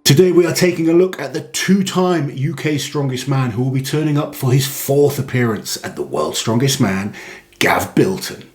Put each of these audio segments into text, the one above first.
Today we are taking a look at the two-time UK Strongest Man who will be turning up for his 4th appearance at the World's Strongest Man, Gav Bilton.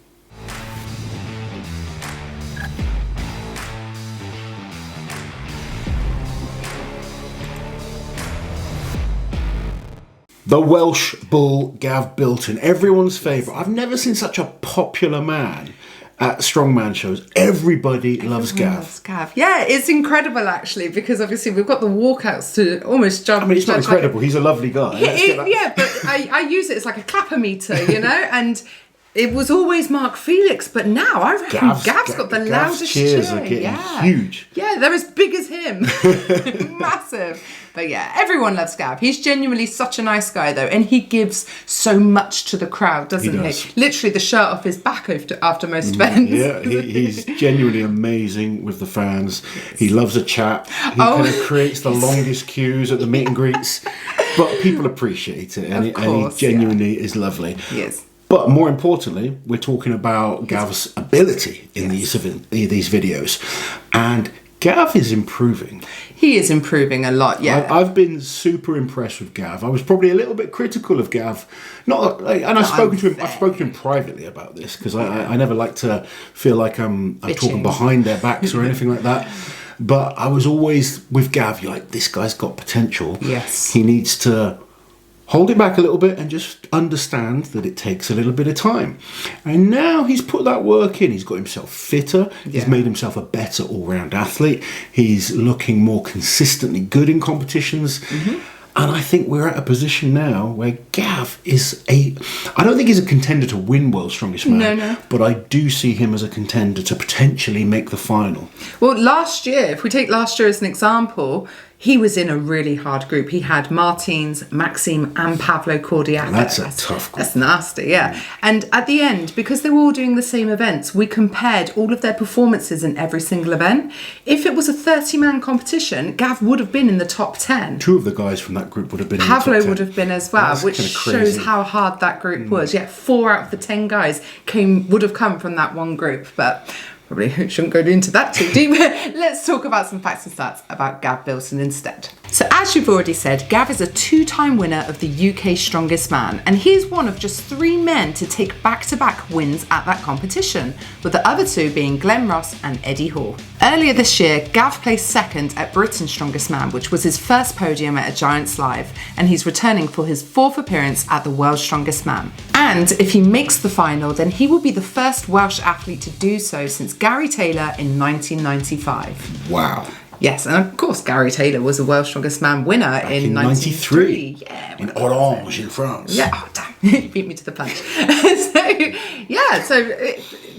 The Welsh bull Gav Bilton, everyone's favourite. I've never seen such a popular man at strongman shows. Everybody loves Gav. Yeah, it's incredible actually, because obviously we've got the walkouts to almost jump. I mean, it's not incredible. He's a lovely guy. Yeah, but I use it as like a clapper meter, you know, and it was always Mark Felix, but now I reckon Gav's got the loudest cheers cheer. are getting huge. Yeah, they're as big as him. Massive. But yeah, everyone loves Gav. He's genuinely such a nice guy though, and he gives so much to the crowd, doesn't he? Literally the shirt off his back after most events. Yeah, he's genuinely amazing with the fans. He loves a chat. He kind of creates the longest queues at the meet and greets, but people appreciate it, and, he genuinely is lovely. Yes. But more importantly, we're talking about Gav's ability in these videos. And Gav is improving. He is improving a lot, yeah. I've been super impressed with Gav. I was probably a little bit critical of Gav. I've spoken to him privately about this, because I never like to feel like I'm talking behind their backs or anything like that. But I was always with Gav, you're like, this guy's got potential. Yes. He needs to hold it back a little bit and just understand that it takes a little bit of time. And now he's put that work in. He's got himself fitter. He's made himself a better all-round athlete. He's looking more consistently good in competitions. And I think we're at a position now where Gav is I don't think he's a contender to win World's Strongest Man. No. But I do see him as a contender to potentially make the final. Well, last year, if we take last year as an example, he was in a really hard group. He had Martins, Maxime and Pavlo Cordiaco. That's a tough group. That's nasty, yeah. And at the end, because they were all doing the same events, we compared all of their performances in every single event. If it was a 30-man competition, Gav would have been in the top 10. 2 of the guys from that group would have been in the top 10. Pavlo would have been as well, which shows how hard that group was. Yeah, 4 out of the 10 guys would have come from that one group, but probably shouldn't go into that too deep. Let's talk about some facts and stats about Gav Bilton instead. So as you've already said, Gav is a 2-time winner of the UK Strongest Man, and he's one of just 3 men to take back-to-back wins at that competition, with the other 2 being Glenn Ross and Eddie Hall. Earlier this year, Gav placed 2nd at Britain's Strongest Man, which was his first podium at a Giants Live, and he's returning for his 4th appearance at the World's Strongest Man. And if he makes the final, then he will be the first Welsh athlete to do so since Gary Taylor in 1995. Wow. Yes, and of course Gary Taylor was a World's Strongest Man winner in 93. Yeah, in Orange in France. Yeah, oh damn, you beat me to the punch.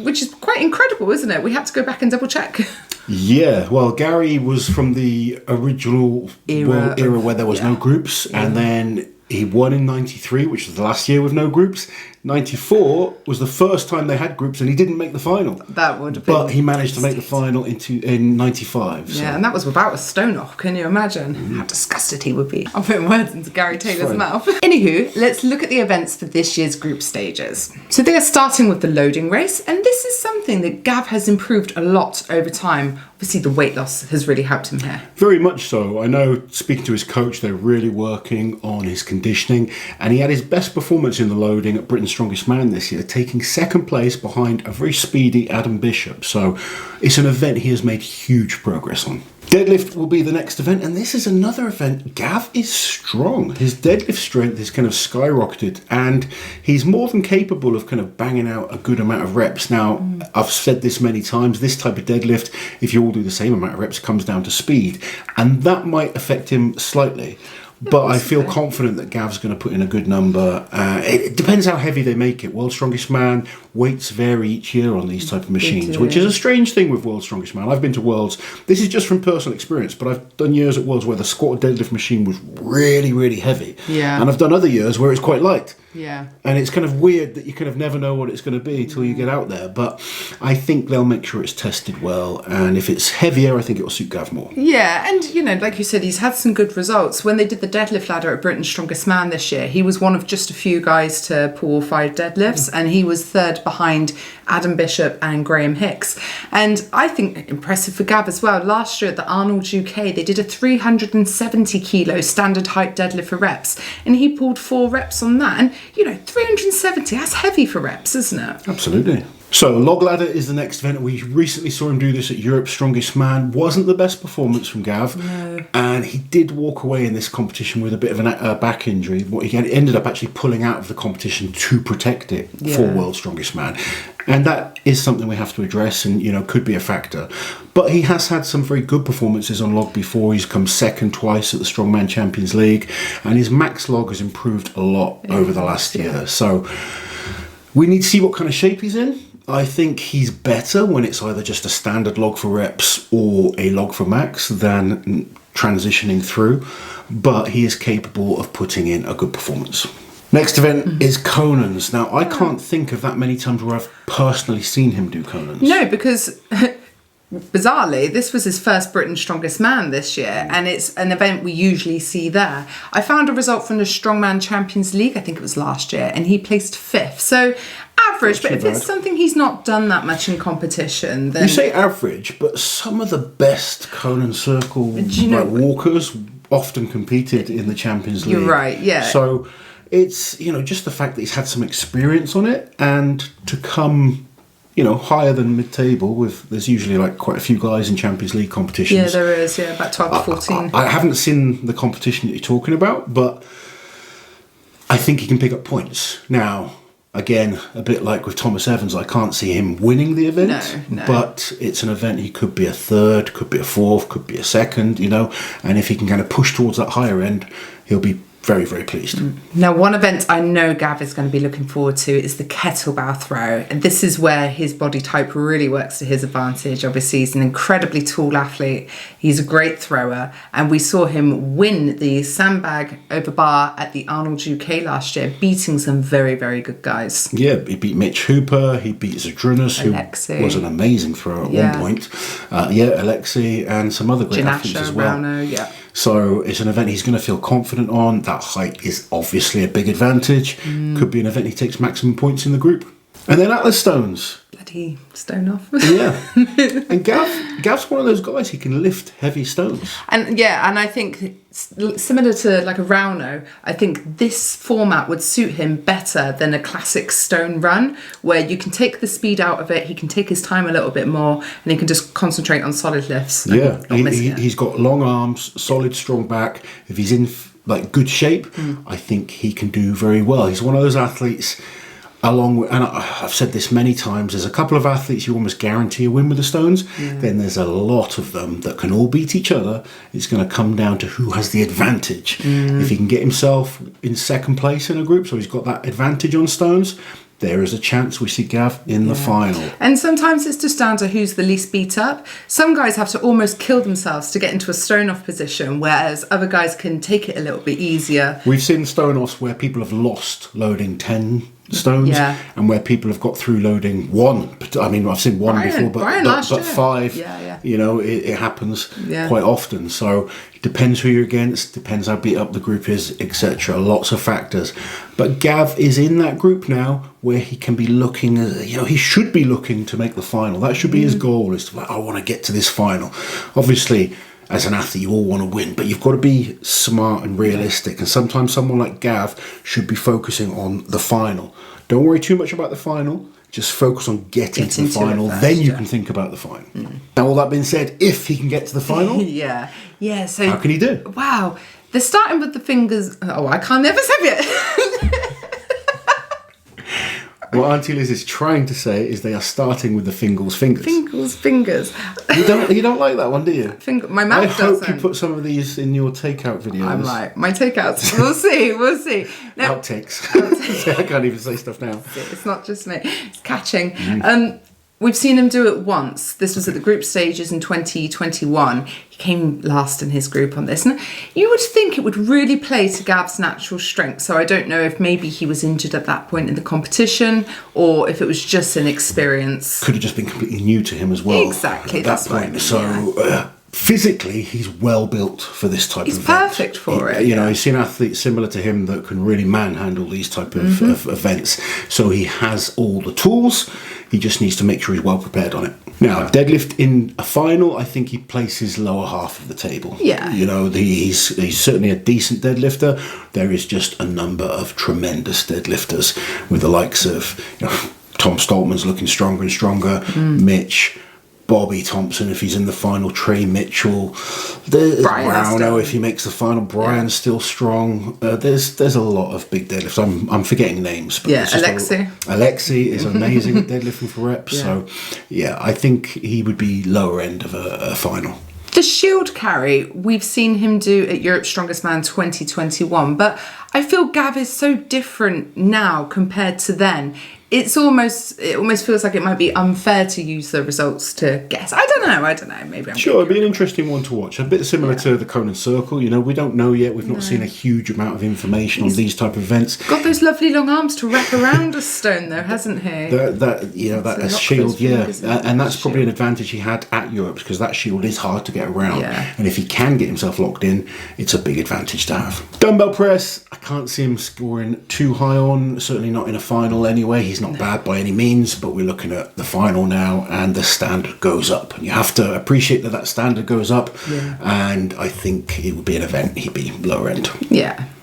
Which is quite incredible, isn't it? We had to go back and double check. Yeah, well, Gary was from the original era where there was no groups, and then he won in 93, which was the last year with no groups. 94 was the first time they had groups, and he didn't make the final. That would have been. But he managed to make the final in 95. So. Yeah, and that was without a stone off. Can you imagine how disgusted he would be? I'm putting words into Gary Taylor's mouth. Anywho, let's look at the events for this year's group stages. So they are starting with the loading race, and this is something that Gav has improved a lot over time. Obviously, the weight loss has really helped him here. Very much so. I know, speaking to his coach, they're really working on his conditioning, and he had his best performance in the loading at Britain's Strongest Man this year, taking 2nd place behind a very speedy Adam Bishop. So it's an event he has made huge progress on. Deadlift will be the next event, and this is another event. Gav is strong. His deadlift strength is kind of skyrocketed, and he's more than capable of kind of banging out a good amount of reps. Now, I've said this many times, this type of deadlift, if you all do the same amount of reps, comes down to speed, and that might affect him slightly. But I feel confident that Gav's going to put in a good number. It depends how heavy they make it. World's Strongest Man, weights vary each year on these type of machines, which is a strange thing with World's Strongest Man. I've been to Worlds. This is just from personal experience, but I've done years at Worlds where the squat deadlift machine was really, really heavy. Yeah. And I've done other years where it's quite light. Yeah. And it's kind of weird that you kind of never know what it's going to be till you get out there. But I think they'll make sure it's tested well. And if it's heavier, I think it will suit Gav more. Yeah. And, you know, like you said, he's had some good results. When they did the deadlift ladder at Britain's Strongest Man this year, he was one of just a few guys to pull all 5 deadlifts. And he was 3rd behind Adam Bishop and Graham Hicks. And I think impressive for Gav as well. Last year at the Arnold UK, they did a 370 kilo standard height deadlift for reps, and he pulled 4 reps on that. And 370, that's heavy for reps, isn't it? Absolutely. So log ladder is the next event. We recently saw him do this at Europe's Strongest Man. Wasn't the best performance from Gav. No. And he did walk away in this competition with a bit of a back injury. He ended up actually pulling out of the competition to protect it for World's Strongest Man. And that is something we have to address and, could be a factor. But he has had some very good performances on log before. He's come second twice at the Strongman Champions League. And his max log has improved a lot over the last year. So we need to see what kind of shape he's in. I think he's better when it's either just a standard log for reps or a log for max than transitioning through, but he is capable of putting in a good performance. Next event is Conan's. Now, I can't think of that many times where I've personally seen him do Conan's. No, because bizarrely, this was his first Britain's Strongest Man this year, and it's an event we usually see there. I found a result from the Strongman Champions League, I think it was last year, and he placed 5th. So average, but if it's something he's not done that much in competition, then... You say average, but some of the best Conan Circle walkers often competed in the Champions League. You're right, yeah. So it's, just the fact that he's had some experience on it, and to come... higher than mid-table there's usually quite a few guys in Champions League competitions. Yeah, there is, about 12 to 14. I haven't seen the competition that you're talking about, but I think he can pick up points. Now, again, a bit like with Thomas Evans, I can't see him winning the event, no. But it's an event he could be a 3rd, could be a 4th, could be a 2nd, and if he can kind of push towards that higher end, he'll be very, very pleased. Now, one event I know Gav is going to be looking forward to is the kettlebell throw. And this is where his body type really works to his advantage. Obviously, he's an incredibly tall athlete. He's a great thrower. And we saw him win the sandbag over bar at the Arnold UK last year, beating some very, very good guys. Yeah, he beat Mitch Hooper. He beat Zadrunas, who was an amazing thrower at one point. Alexei and some other great athletes as well. Rauno, So it's an event he's going to feel confident on. That height is obviously a big advantage. Could be an event he takes maximum points in the group. And then Atlas Stones. Bloody stone off. Yeah. And Gav's one of those guys, he can lift heavy stones. And I think similar to like a Rauno, I think this format would suit him better than a classic stone run, where you can take the speed out of it, he can take his time a little bit more, and he can just concentrate on solid lifts. Yeah, he's got long arms, solid, strong back. If he's in good shape, I think he can do very well. He's one of those athletes, along with, and I've said this many times, there's a couple of athletes you almost guarantee a win with the stones. Then there's a lot of them that can all beat each other. It's going to come down to who has the advantage. If he can get himself in second place in a group, so he's got that advantage on stones, there is a chance we see Gav in the final. And sometimes it's just down to who's the least beat up. Some guys have to almost kill themselves to get into a stone off position, whereas other guys can take it a little bit easier. We've seen stone offs where people have lost loading 10 stones, and where people have got through loading 1. I mean, I've seen 1 before, but 5. It happens quite often. So it depends who you're against, depends how beat up the group is, etc. Lots of factors. But Gav is in that group now where he can be looking, he should be looking to make the final. That should be his goal, is to I want to get to this final. Obviously, as an athlete, you all want to win, but you've got to be smart and realistic. And sometimes someone like Gav should be focusing on the final. Don't worry too much about the final. Just focus on getting to the final. Then you can think about the final. Now, all that being said, if he can get to the final, so how can he do? Wow, they're starting with the fingers. Oh, I can't never say it. What Auntie Liz is trying to say is they are starting with the fingers. Fingers. You don't like that one, do you? My mouth doesn't. I hope you put some of these in your takeout videos. I might. My takeouts. We'll see. Now, Outtakes. I can't even say stuff now. It's not just me. It's catching. We've seen him do it once. This was at the group stages in 2021. He came last in his group on this. And you would think it would really play to Gav's natural strength. So I don't know if maybe he was injured at that point in the competition, or if it was just an experience. Could have just been completely new to him as well. Exactly. At that point. So physically, he's well built for this type of event. He's perfect for it. He's seen athletes similar to him that can really manhandle these type of events. So he has all the tools. He just needs to make sure he's well prepared on it. Now, deadlift in a final, I think he places lower half of the table. Yeah. You know, he's certainly a decent deadlifter. There is just a number of tremendous deadlifters with the likes of, you know, Tom Stoltman's looking stronger and stronger, Mitch, Bobby Thompson if he's in the final, Trey Mitchell, Browno if he makes the final, Brian's still strong. There's a lot of big deadlifts. I'm forgetting names. But Alexi is amazing at deadlifting for reps. So yeah, I think he would be lower end of a final. The shield carry, we've seen him do at Europe's Strongest Man 2021, but I feel Gav is so different now compared to then. It almost feels like it might be unfair to use the results to guess. I don't know. Maybe I'm sure. It'd be an interesting one to watch. A bit similar to the Conan Circle. You know, we don't know yet. We've not seen a huge amount of information on these type of events. Got those lovely long arms to wrap around a stone, though, hasn't he? That shield, and that's probably an advantage he had at Europe because that shield is hard to get around. Yeah. And if he can get himself locked in, it's a big advantage to have. Dumbbell press, I can't see him scoring too high on. Certainly not in a final anyway. He's not bad by any means, but we're looking at the final now and the standard goes up, and you have to appreciate that standard goes up. And I think it would be an event he'd be lower end.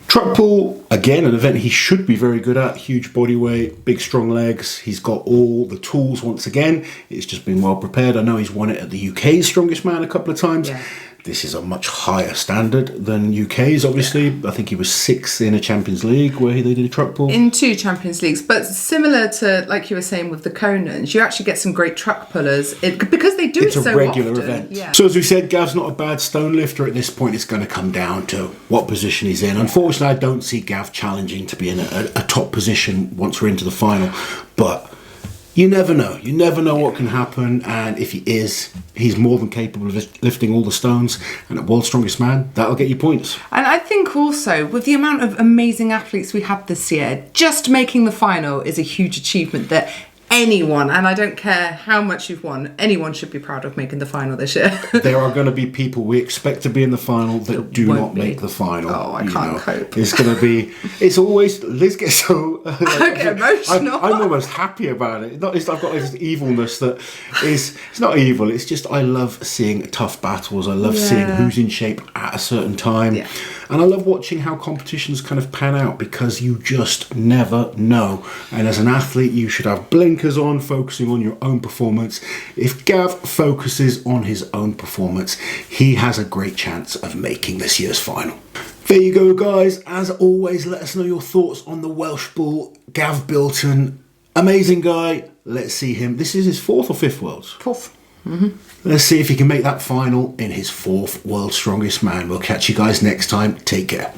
Truck pull, again, an event he should be very good at. Huge body weight, big strong legs. He's got all the tools once again. It's just been well prepared. I know he's won it at the UK's Strongest Man a couple of times. This is a much higher standard than UK's, obviously. I think he was 6th in a Champions League where they did a truck pull. In 2 Champions Leagues. But similar to, like you were saying with the Conans, you actually get some great truck pullers because they do it so often. It's a regular event. So as we said, Gav's not a bad stone lifter. At this point, it's going to come down to what position he's in. Unfortunately, I don't see Gav challenging to be in a top position once we're into the final. But you never know. You never know what can happen. And if he is, he's more than capable of lifting all the stones. And at World's Strongest Man, that'll get you points. And I think also, with the amount of amazing athletes we have this year, just making the final is a huge achievement that anyone, and I don't care how much you've won, anyone should be proud of making the final this year. There are going to be people we expect to be in the final that do not make the final. Oh, I can't cope. It's going to be, it's always, Liz gets so... I get emotional. I'm almost happy about it. I've got this evilness that is, it's not evil, it's just I love seeing tough battles. I love seeing who's in shape at a certain time. And I love watching how competitions kind of pan out because you just never know. And as an athlete, you should have blinkers on, focusing on your own performance. If Gav focuses on his own performance, he has a great chance of making this year's final. There you go, guys. As always, let us know your thoughts on the Welsh bull, Gav Bilton. Amazing guy. Let's see him. This is his 4th or 5th Worlds? 4th. Let's see if he can make that final in his 4th World's Strongest Man. We'll catch you guys next time. Take care.